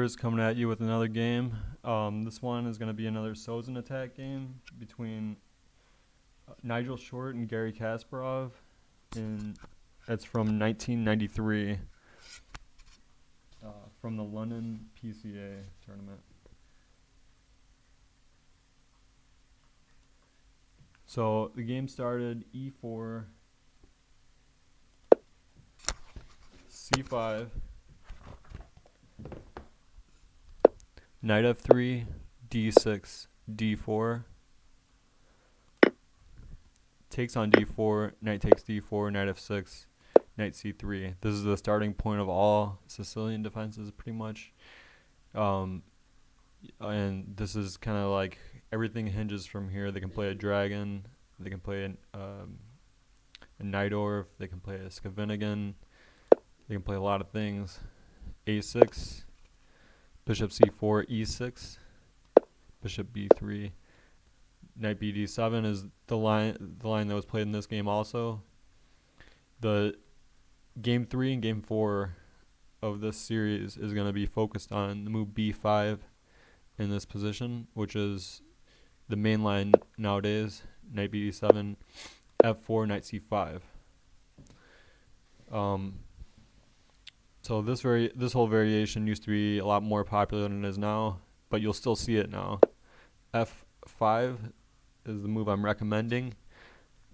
viewers, coming at you with another game. This one is going to be another Sozin Attack game between Nigel Short and Gary Kasparov, and it's from 1993 from the London PCA tournament. So the game started e4, c5, knight f3, d6, d4, takes on d4, knight takes d4, knight f6, knight c3. This is the starting point of all Sicilian defenses, pretty much. And this is kind of like everything hinges from here. They can play a dragon, they can play a Najdorf, they can play a Skavinigan, they can play a lot of things. a6, bishop c4, e6, bishop b3, knight bd7 is the line that was played in this game also. The game 3 and game 4 of this series is going to be focused on the move b5 in this position, which is the main line nowadays. Knight bd7, f4, knight c5. So this whole variation used to be a lot more popular than it is now, but you'll still see it now. f5 is the move I'm recommending,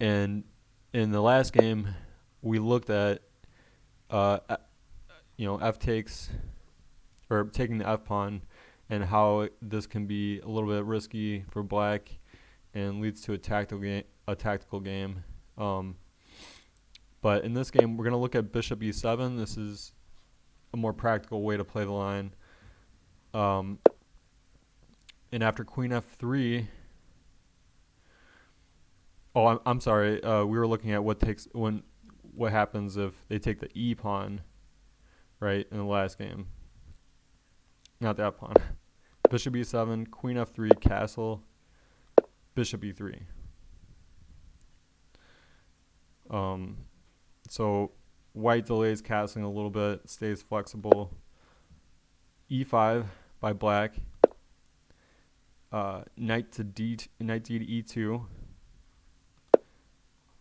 and in the last game we looked at f takes, or taking the f pawn, and how this can be a little bit risky for black and leads to a tactical game. But in this game, we're going to look at bishop e7. This is a more practical way to play the line. And after queen f3, I'm sorry. We were looking at what happens if they take the e pawn, right, in the last game. Not that pawn. Bishop e7, queen f3, castle, bishop e3. So white delays castling a little bit, stays flexible. e5 by black. Knight d to e2,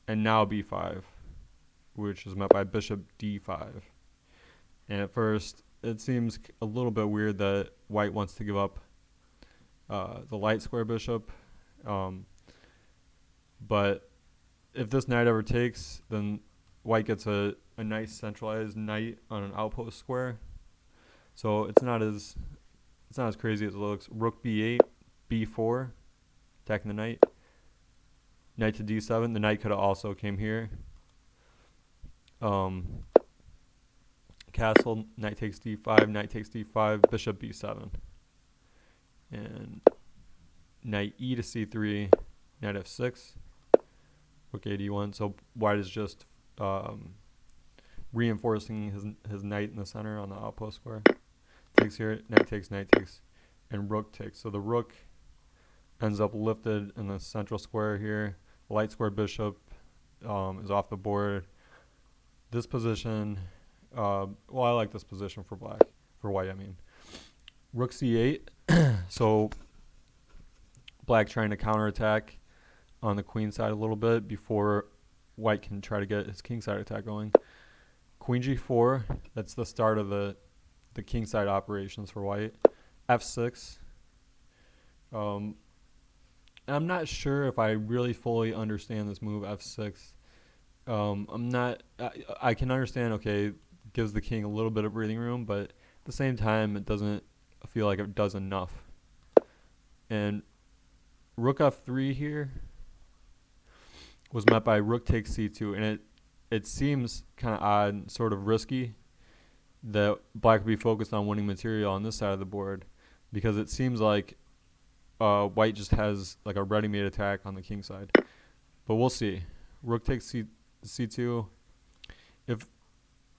and now b5, which is met by bishop d5. And at first, it seems a little bit weird that white wants to give up the light square bishop. But if this knight ever takes, then white gets a nice centralized knight on an outpost square. So it's not as crazy as it looks. Rook b8, b4, attacking the knight. Knight to d7. The knight could have also came here. Castle, knight takes d5, knight takes d5, bishop b7. And knight e to c3, knight f6, rook a d1. So white is just reinforcing his knight in the center on the outpost square. Takes here, knight takes, and rook takes. So the rook ends up lifted in the central square here. Light square bishop is off the board. This position, I like this position for white, I mean. Rook c8, so black trying to counterattack on the queen side a little bit before white can try to get his king side attack going. Queen g4, that's the start of the king side operations for white. f6. I'm not sure if I really fully understand this move, f6. I can understand, okay, gives the king a little bit of breathing room, but at the same time, it doesn't feel like it does enough. And rook f3 here was met by rook takes c2, and it seems kind of odd, sort of risky, that black would be focused on winning material on this side of the board, because it seems like white just has like a ready-made attack on the king side. But we'll see. Rook takes c2. If,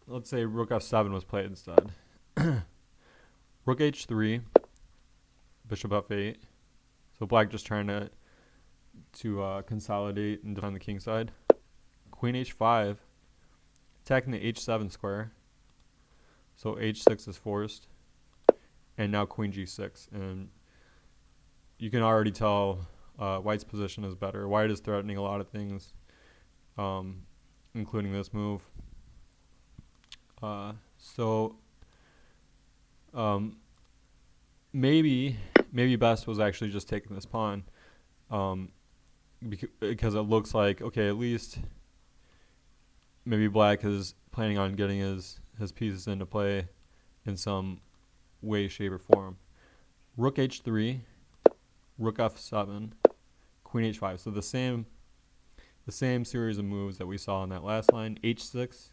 let's say, rook f7 was played instead. Rook h3, bishop f8. So black just trying to consolidate and defend the king side. Queen h5, attacking the h7 square. So h6 is forced. and now queen g6. And you can already tell white's position is better. White is threatening a lot of things, including this move. So maybe best was actually just taking this pawn, because it looks like, okay, at least maybe black is planning on getting his pieces into play in some way, shape, or form. Rook h3, rook f7, queen h5. So the same series of moves that we saw in that last line. H6.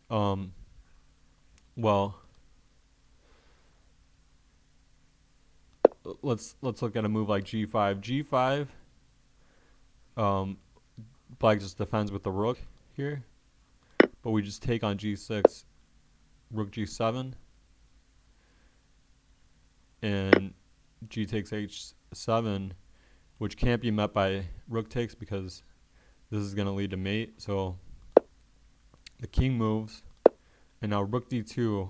Well, let's look at a move like g5. G5. Black just defends with the rook here, but we just take on g6, rook g7, and g takes h7, which can't be met by rook takes because this is going to lead to mate. So the king moves, and now rook d2.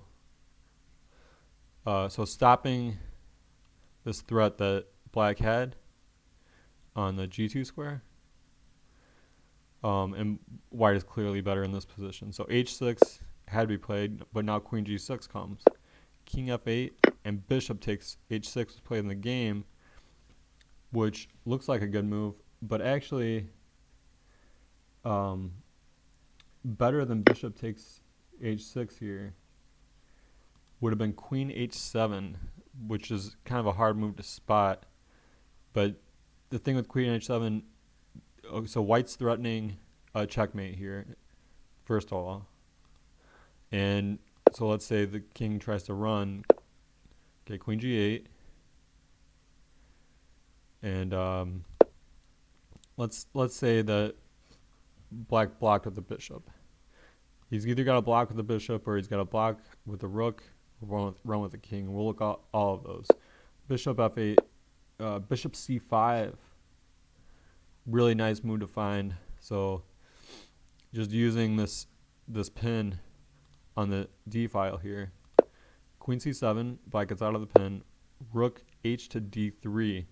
So stopping this threat that black had on the g2 square. And white is clearly better in this position. So h6 had to be played, but now queen g6 comes. King f8 and bishop takes h6 was played in the game, which looks like a good move, but actually better than bishop takes h6 here would have been queen h7, which is kind of a hard move to spot. But the thing with queen h7, so white's threatening a checkmate here, first of all. And so let's say the king tries to run. Okay, queen g8. And let's say that black blocked with the bishop. He's either got a block with the bishop or he's got a block with the rook or run with the king. We'll look at all of those. Bishop f8, bishop c5. Really nice move to find. So just using this pin on the d file here. Queen c7, black gets out of the pin. Rook h to d3.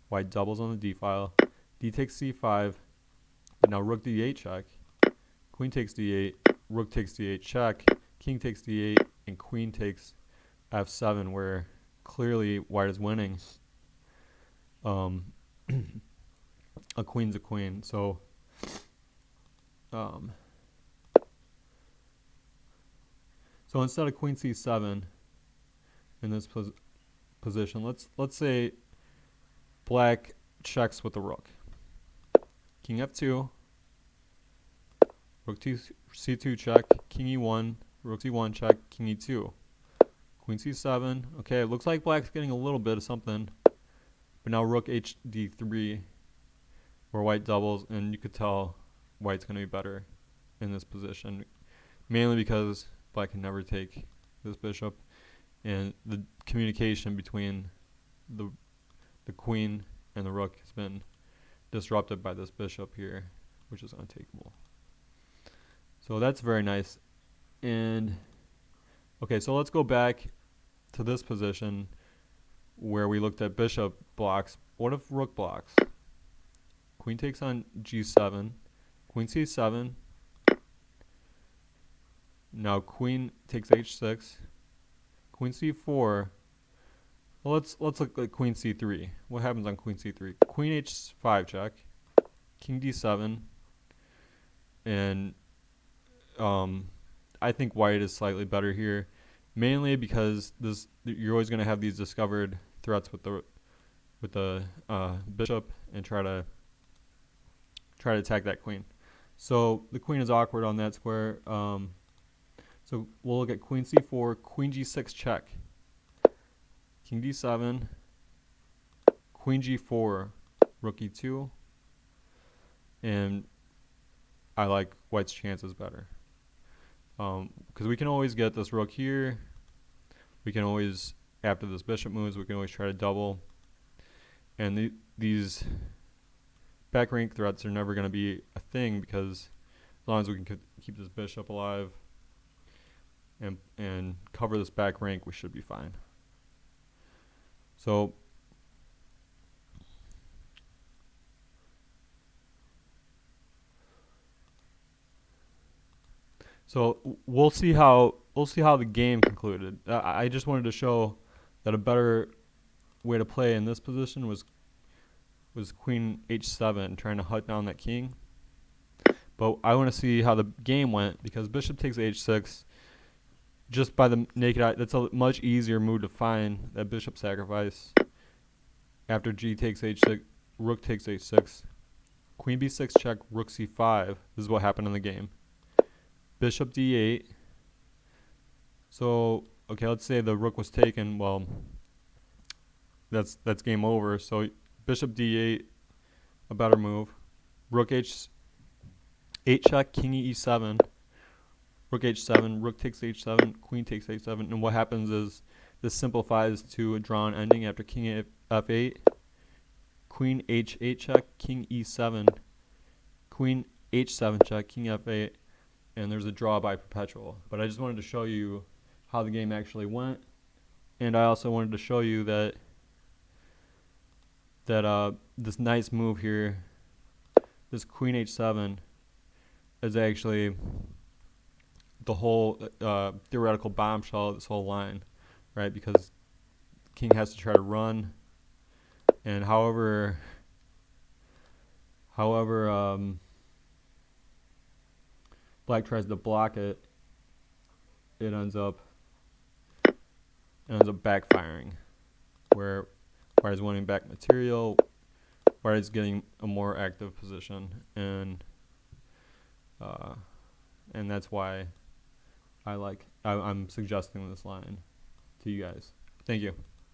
White doubles on the d file. D takes c5. Now rook d8 check. Queen takes d8. Rook takes d8 check. King takes d8, and queen takes f7, where clearly white is winning. A queen's a queen. So so instead of queen c7 in this position, let's say black checks with the rook. King f2, rook c2 check, king e1, rook c1 check, king e2, queen c7. Okay, it looks like black's getting a little bit of something, but now rook h d3, where white doubles, and you could tell white's going to be better in this position, mainly because black can never take this bishop, and the communication between the queen and the rook has been disrupted by this bishop here, which is untakeable. So that's very nice. And okay, so let's go back to this position where we looked at bishop blocks. What if rook blocks? Queen takes on g7, queen c7. Now queen takes h6, queen c4. Well, let's look at queen c3. What happens on queen c3? Queen h5 check, king d7, and I think white is slightly better here, mainly because you're always going to have these discovered threats with the bishop and try to attack that queen. So the queen is awkward on that square. So we'll look at queen c4, queen g6 check, king d7, queen g4, rook e2, and I like white's chances better. Because we can always get this rook here. We can always, after this bishop moves, we can always try to double. And these back rank threats are never going to be a thing, because as long as we can keep this bishop alive, and cover this back rank, we should be fine. So we'll see how the game concluded. I just wanted to show that a better way to play in this position was queen h7, trying to hunt down that king. But I want to see how the game went, because bishop takes h6, just by the naked eye, that's a much easier move to find, that bishop sacrifice. After g takes h6, rook takes h6, queen b6 check, rook c5. This is what happened in the game. Bishop d8. So, okay, let's say the rook was taken. Well, that's game over. So bishop d8, a better move. Rook h8 check, king e7. Rook h7, rook takes h7, queen takes h7. And what happens is this simplifies to a drawn ending after king f8, queen h8 check, king e7, queen h7 check, king f8, and there's a draw by perpetual. But I just wanted to show you how the game actually went, and I also wanted to show you that this nice move here, this queen h7, is actually the whole theoretical bombshell of this whole line, right? Because king has to try to run, and however black tries to block it, it ends up backfiring, where white is winning back material, white is getting a more active position, and that's why I'm suggesting this line to you guys. Thank you.